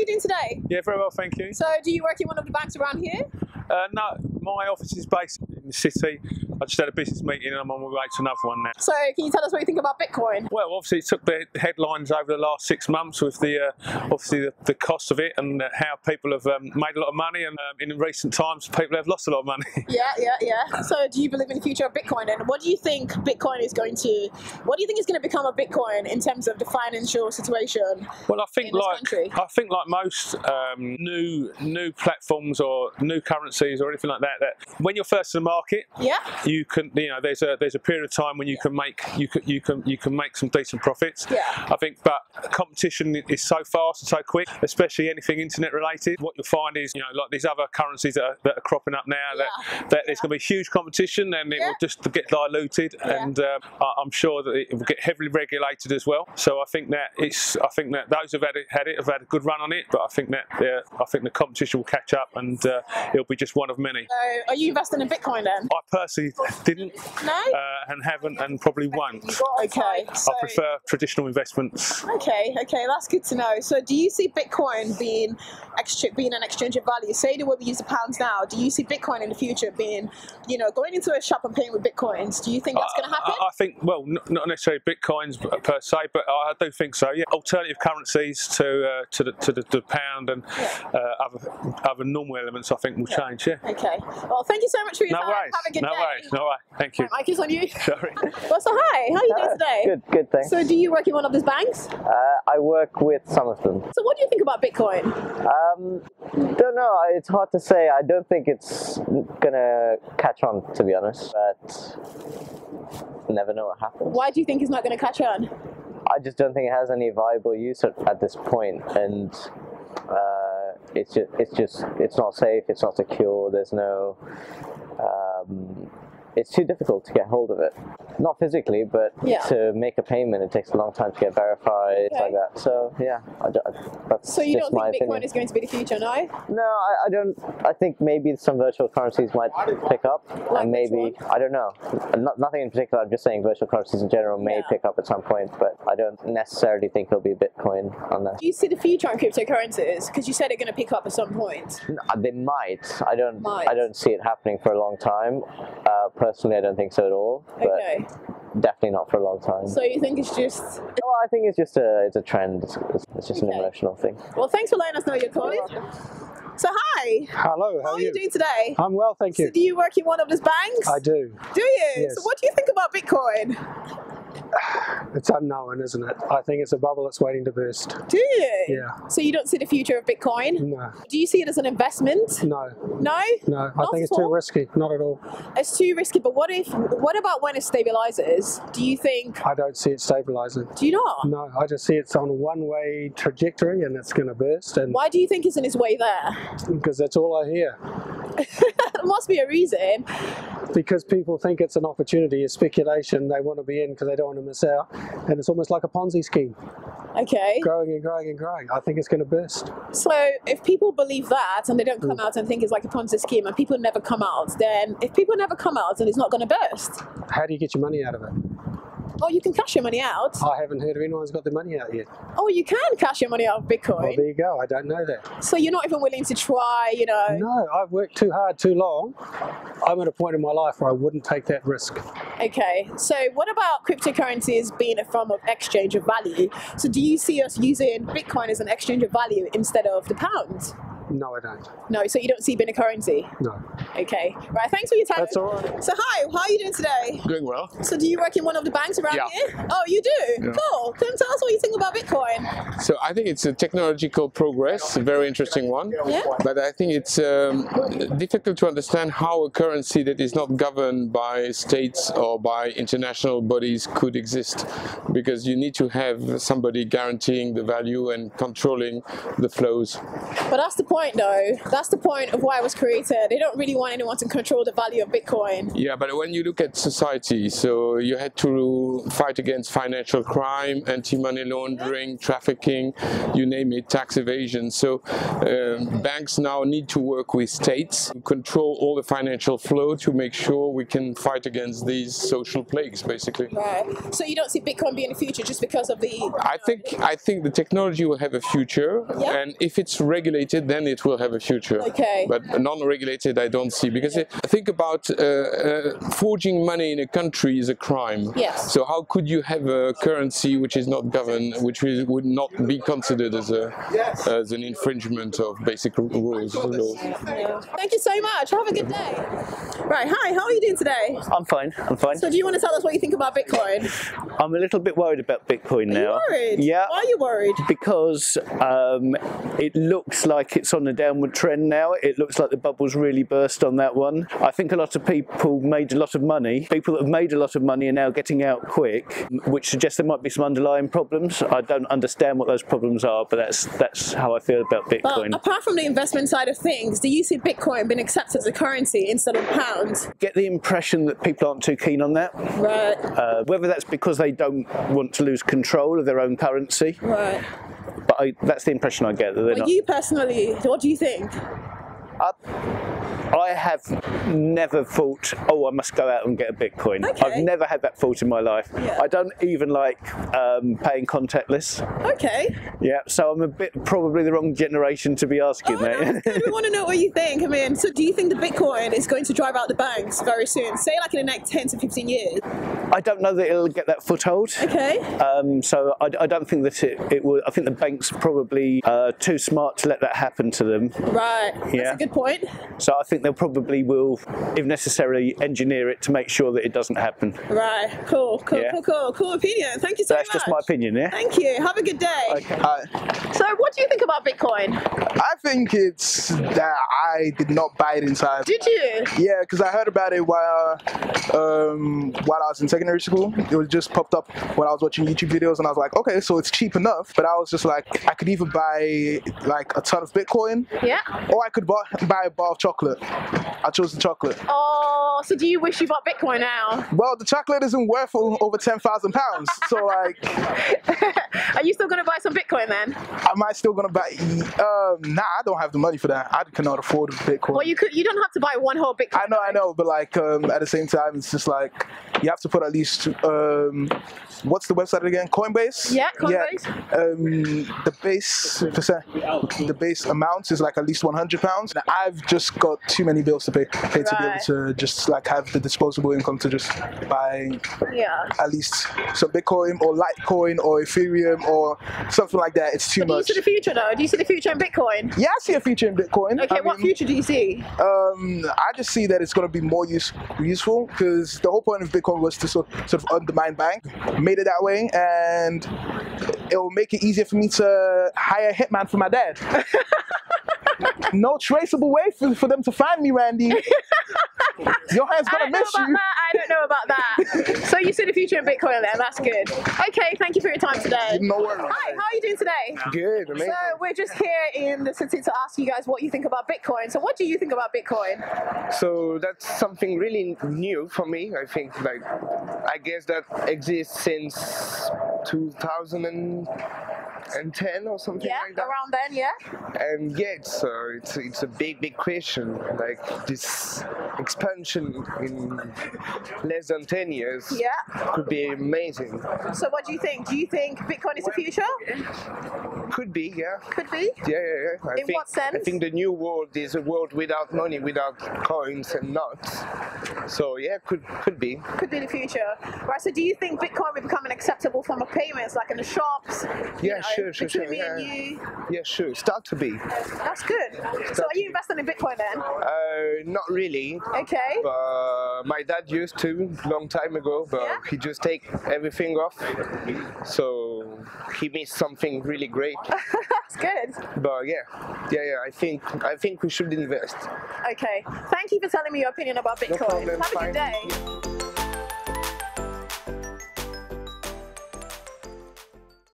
doing today? Yeah, very well, thank you. So, do you work in one of the banks around here? No, my office is based in the city. I just had a business meeting and I'm on my way to another one now. So, can you tell us what you think about Bitcoin? Well, obviously it took the headlines over the last 6 months with the obviously the cost of it and how people have made a lot of money, and in recent times people have lost a lot of money. Yeah. So, do you believe in the future of Bitcoin? And what do you think Bitcoin is going to? What do you think is going to become of Bitcoin in terms of the financial situation? Well, I think country? like most new platforms or new currencies or anything like that, that when you're first in the market, you can, there's a period of time when you can make some decent profits. I think, but competition is so fast and so quick, especially anything internet related. What you'll find is, like these other currencies that are cropping up now, that there's going to be huge competition and it will just get diluted, and I'm sure that it will get heavily regulated as well. So I think that those who've had it have had a good run on it, but I think the competition will catch up, and it'll be just one of many. So, are you investing in Bitcoin then? I personally didn't, No? and haven't, and probably won't. Okay. So, I prefer traditional investments. Okay, that's good to know. So, do you see Bitcoin being an exchange of value? Say the way we use the pounds now, do you see Bitcoin in the future being, going into a shop and paying with Bitcoins? Do you think that's going to happen? I think, well, not necessarily Bitcoins per se, but I do think so. Yeah, alternative currencies to the pound and other normal elements, I think, will change. Yeah. Okay. Well, thank you so much for your time. Worries. Have a good day. No worries. Thank you. Mike is on you. Sorry. Well, so hi. How are you doing today? Good, thanks. So, do you work in one of these banks? I work with some of them. So, what do you think about Bitcoin? Don't know. It's hard to say. I don't think it's gonna catch on, to be honest. But never know what happens. Why do you think it's not going to catch on? I just don't think it has any viable use at this point, and it's not safe. It's not secure. There's no. It's too difficult to get hold of it. Not physically, but to make a payment, it takes a long time to get verified, like that. So, yeah, that's So you just don't my think Bitcoin opinion. is going to be the future, no? No, I don't. I think maybe some virtual currencies might pick up, Like and maybe, I don't know. Nothing in particular, I'm just saying virtual currencies in general may pick up at some point, but I don't necessarily think there'll be Bitcoin on that. Do you see the future on cryptocurrencies? Because you said they're going to pick up at some point. No, they might. I don't see it happening for a long time. Personally, I don't think so at all. But definitely not for a long time. So you think it's just... Well, I think it's just a trend. It's just an emotional thing. Well, thanks for letting us know you're calling. So hi. Hello, How are you doing today? I'm well, thank you. So do you work in one of these banks? I do. Do you? Yes. So what do you think about Bitcoin? It's unknown, isn't it? I think it's a bubble that's waiting to burst. Do you? Yeah. So you don't see the future of Bitcoin? No. Do you see it as an investment? No. No? No, I think it's too risky. Not at all. It's too risky, but what about when it stabilizes? Do you think... I don't see it stabilizing. Do you not? No, I just see it's on a one-way trajectory and it's going to burst. And why do you think it's on its way there? Because that's all I hear. There must be a reason. Because people think it's an opportunity, a speculation, they want to be in because they don't want to miss out, and it's almost like a Ponzi scheme. Okay. Growing and growing and growing. I think it's going to burst. So if people believe that and they don't come out and think it's like a Ponzi scheme and people never come out, then if people never come out, then it's not going to burst. How do you get your money out of it? Oh, you can cash your money out. I haven't heard of anyone's got their money out yet. Oh, you can cash your money out of Bitcoin. Well, there you go. I don't know that. So you're not even willing to try, No, I've worked too hard, too long. I'm at a point in my life where I wouldn't take that risk. Okay, so what about cryptocurrencies being a form of exchange of value? So do you see us using Bitcoin as an exchange of value instead of the pound? No, I don't. No, so you don't see it being a currency? No. Okay. Right, thanks for your time. That's all right. So hi, how are you doing today? Doing well. So do you work in one of the banks around here? Oh, you do? Yeah. Cool. Can you tell us what you think about Bitcoin? So I think it's a technological progress, a very interesting one. Yeah. But I think it's difficult to understand how a currency that is not governed by states or by international bodies could exist, because you need to have somebody guaranteeing the value and controlling the flows. But that's the point though. That's the point of why it was created. They don't really want anyone to control the value of Bitcoin. Yeah, but when you look at society, so you had to to fight against financial crime, anti-money laundering, trafficking, you name it, tax evasion. So banks now need to work with states to control all the financial flow to make sure we can fight against these social plagues, basically. Right. So you don't see Bitcoin being in the future just because of the... I think the technology will have a future, and if it's regulated, then it will have a future. Okay. But non-regulated, I don't see, because think about forging money in a country is a crime. Yes. So how could you have a currency which is not governed, which would not be considered as an infringement of basic rules? Thank you so much. Have a good day. Right. Hi. How are you doing today? I'm fine. I'm fine. So do you want to tell us what you think about Bitcoin? I'm a little bit worried about Bitcoin now. Are you worried? Yeah. Why are you worried? Because it looks like it's on a downward trend now. It looks like the bubble's really burst on that one. I think a lot of people made a lot of money. People that have made a lot of money are now getting out quick, which suggests there might be some underlying problems. I don't understand what those problems are, but that's how I feel about Bitcoin. But apart from the investment side of things, do you see Bitcoin being accepted as a currency instead of pounds? Get the impression that people aren't too keen on that. Right. Whether that's because they don't want to lose control of their own currency. Right. But that's the impression I get. That they're not. You personally, what do you think? I have never thought, oh, I must go out and get a Bitcoin. Okay. I've never had that thought in my life. Yeah. I don't even like paying contactless. Okay. Yeah, so I'm a bit probably the wrong generation to be asking that. No, good. We want to know what you think. I mean, so do you think the Bitcoin is going to drive out the banks very soon? Say like in the next 10 to 15 years? I don't know that it'll get that foothold. Okay. So I don't think that it will. I think the banks are probably too smart to let that happen to them. Right. Yeah. That's a good point. So I think they probably will, if necessary, engineer it to make sure that it doesn't happen. Right. Cool opinion. Thank you so much. That's just my opinion, yeah? Thank you. Have a good day. Okay. Hi. So what do you think about Bitcoin? I think it's that I did not buy it in time. Did you? Yeah, because I heard about it while I was in secondary school. It was just popped up when I was watching YouTube videos, and I was like, okay, so it's cheap enough. But I was just like, I could either buy like a ton of Bitcoin, yeah, or I could buy a bar of chocolate. I chose the chocolate. Oh, so do you wish you bought Bitcoin now? Well, the chocolate isn't worth over £10,000, so like. Are you still gonna buy some Bitcoin then? Am I still gonna buy? Nah, I don't have the money for that. I cannot afford Bitcoin. Well, you don't have to buy one whole Bitcoin. I know, but like at the same time, it's just like you have to put at least what's the website again? Coinbase. Yeah, Coinbase. Yeah, the base amount is like at least £100. And I've just got too many bills to pay to be able to just like have the disposable income to just buy at least some Bitcoin or Litecoin or Ethereum or something like that. It's too much. Do you see the future though? Do you see the future in Bitcoin? Yeah, I see a future in Bitcoin. Okay, what future do you see? I just see that it's going to be more useful because the whole point of Bitcoin was to sort of undermine bank. Made it that way, and it will make it easier for me to hire a hitman for my dad. No traceable way for them to find me, Randy. Your hand's gonna miss you. I don't know about that. So you see the future in Bitcoin then, that's good. Okay, thank you for your time today. No worries. Hi, how are you doing today? Good, amazing. So we're just here in the city to ask you guys what you think about Bitcoin. So what do you think about Bitcoin? So that's something really new for me. I think like, I guess that exists since 2010 or something like that. Around then, yeah. And yeah, it's a big question. Like this expansion in less than 10 years could be amazing. So what do you think? Do you think Bitcoin is the future? Could be, yeah. Could be? Yeah. In what sense? I think the new world is a world without money, without coins and notes. So yeah, could be. Could be the future. Right, so do you think Bitcoin will become acceptable form of payments, like in the shops? Yeah, sure. Between me and you? Yeah, sure. Start to be. That's good. So are you investing in Bitcoin then? Not really. Okay. But my dad used to long time ago, but he just take everything off. So he missed something really great. That's good. But yeah. I think we should invest. Okay. Thank you for telling me your opinion about Bitcoin. No problem. Have a good day.